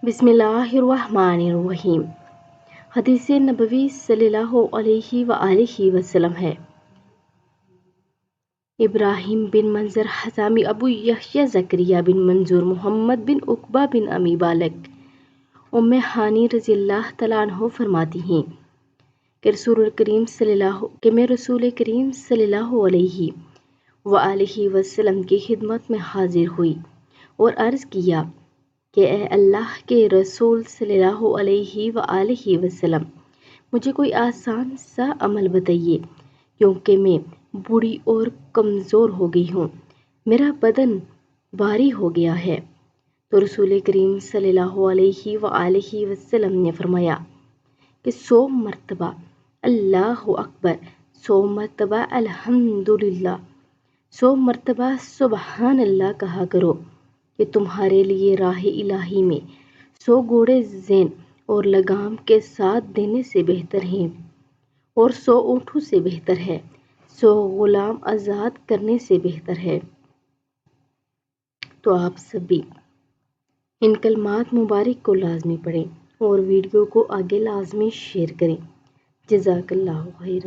بسم اللہ الرحمن الرحیم۔ حدیث نبوی صلی اللہ علیہ وآلہ وسلم ہے۔ ابراہیم بن منظر حزامی، ابو یحییٰ زکریا بن منظور، محمد بن عقبہ بن امی بالک، ام ہانی رضی اللہ تعالیٰ عنہ فرماتی ہیں کہ میں رسول کریم صلی اللہ علیہ وآلہ وسلم کی خدمت میں حاضر ہوئی اور عرض کیا کہ اے اللہ کے رسول صلی اللہ علیہ وآلہ وسلم، مجھے کوئی آسان سا عمل بتائیے کیونکہ میں بوڑھی اور کمزور ہو گئی ہوں، میرا بدن بھاری ہو گیا ہے۔ تو رسول کریم صلی اللہ علیہ وآلہ وسلم نے فرمایا کہ 100 مرتبہ اللہ اکبر، 100 مرتبہ الحمدللہ، 100 مرتبہ سبحان اللہ کہا کرو کہ تمہارے لیے راہ الہی میں 100 گھوڑے زین اور لگام کے ساتھ دینے سے بہتر ہیں اور 100 اونٹوں سے بہتر ہے، 100 غلام آزاد کرنے سے بہتر ہے۔ تو آپ سبھی ان کلمات مبارک کو لازمی پڑھیں اور ویڈیو کو آگے لازمی شیئر کریں۔ جزاک اللہ خیر۔